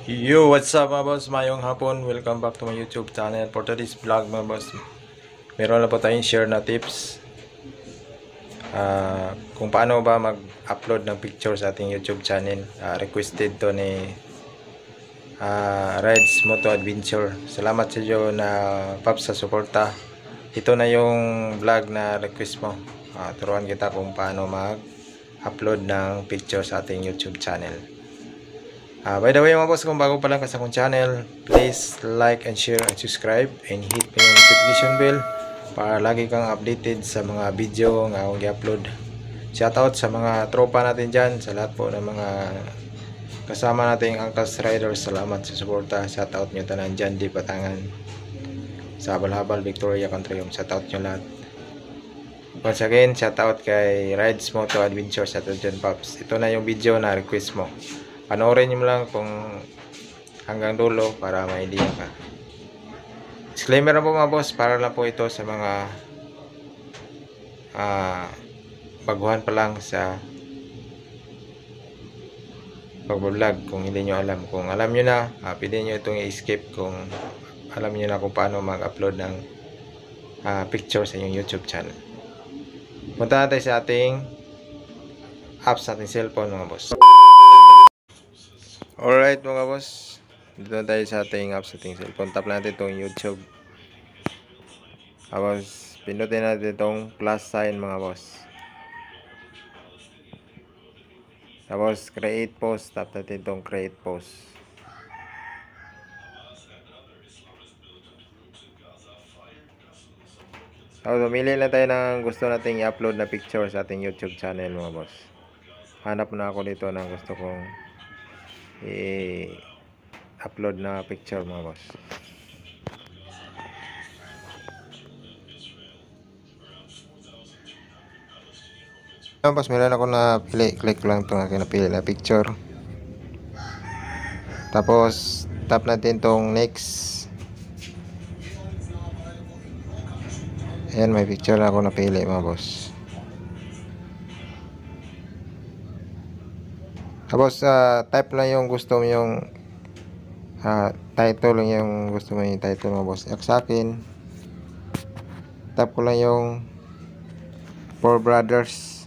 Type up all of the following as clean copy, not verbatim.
Yo, what's up mga boss? Mayong hapon. Welcome back to my YouTube channel. For today's vlog mga boss, meron na po tayong share na tips kung paano ba mag-upload ng picture sa ating YouTube channel. Requested to ni Rides Moto Adventure. Salamat sa iyo na Paps sa suporta. Ito na yung vlog na request mo. Turuan kita kung paano mag-upload ng picture sa ating YouTube channel. By the way mga boss, kung bago pa lang ka sa akong channel, please like and share and subscribe and hit mo yung notification bell para lagi kang updated sa mga video nga akong i-upload. Shoutout sa mga tropa natin dyan, sa lahat po ng mga kasama nating Angkas Riders. Salamat sa suporta. Shoutout nyo tanan dyan, di Batangan, sa Habal-Habal, Victoria, Contrium. Shoutout nyo lahat. Once again, shoutout kay Rides Moto Adventure sa dyan, Pops. Ito na yung video na request mo. Panoorin nyo lang kung hanggang dulo para may idea ka. Disclaimer na po mga boss, para lang po ito sa mga baguhan pa lang sa pag-vlog. Kung hindi nyo alam, kung alam nyo na, pwede nyo itong i-skip kung alam nyo na kung paano mag-upload ng picture sa inyong YouTube channel. Punta natin sa ating apps sa ating cellphone mga boss. Alright mga boss, dito na tayo sa ating apps sa ating cellphone. Tap natin itong YouTube. Tapos pindutin natin itong plus sign mga boss. Tapos create post. Tap natin itong create post. Tapos pumili na tayo ng gusto nating i-upload na picture sa ating YouTube channel mga boss. Hanap na ako dito ng gusto kong i-upload na picture mga boss. Tapos meron ako na pili, click lang itong aking napili na picture. Tapos tap natin itong next. Ayan, may picture na ako napili mga boss. Tapos type lang yung gusto mo yung title, yung gusto mo yung title mo boss. Sa akin, tap ko lang yung Four Brothers.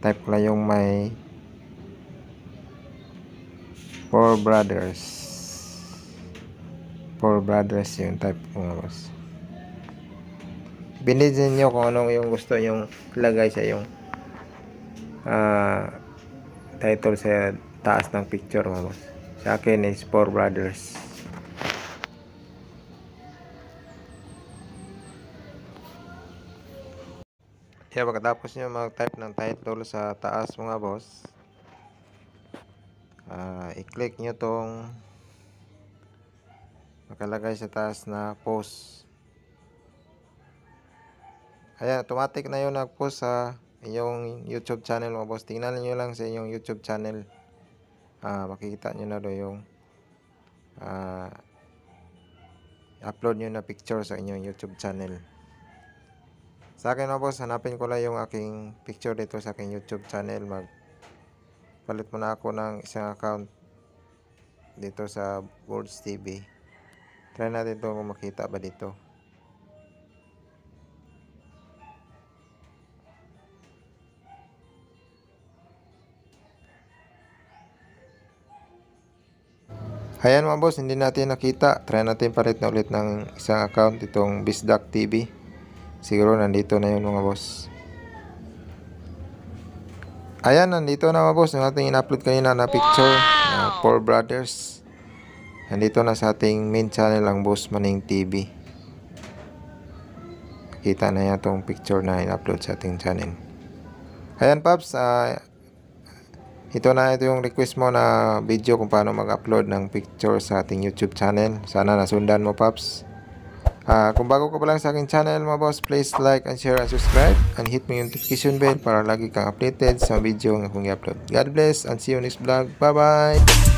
Type ko lang yung may Four Brothers. Four Brothers yung type ko mga boss. Binidin nyo kung anong yung gusto yung ilagay sa yung title sa taas ng picture mga boss. Sa akin is Four Brothers. Kaya pagkatapos nyo mag-type ng title sa taas mga boss, i-click nyo tong makalagay sa taas na post. Ayan, automatic na yun nag-post sa inyong YouTube channel mga boss. Tingnan nyo lang sa inyong YouTube channel. Makikita nyo na doon yung upload nyo na picture sa inyong YouTube channel. Sa akin mga boss, hanapin ko lang yung aking picture dito sa aking YouTube channel. Palit muna ako ng isang account dito sa Boards TV. Try natin ito kung makita ba dito. Ayan mga boss, hindi natin nakita. Try natin palit na ulit ng isang account, itong Bisdak TV. Siguro nandito na yun mga boss. Ayan, nandito na mga boss yung ating in-upload kanina na picture na Four Brothers. Nandito na sa ating main channel ang Boss Maning TV. Kita na yan itong picture na in-upload sa ating channel. Ayan Paps, ito yung request mo na video kung paano mag-upload ng picture sa ating YouTube channel. Sana nasundan mo Paps. Kung bago ka pa lang sa aking channel mga boss, please like and share and subscribe and hit mo yung notification bell para lagi kang updated sa video ng akong i-upload. God bless and see you next vlog. Bye bye!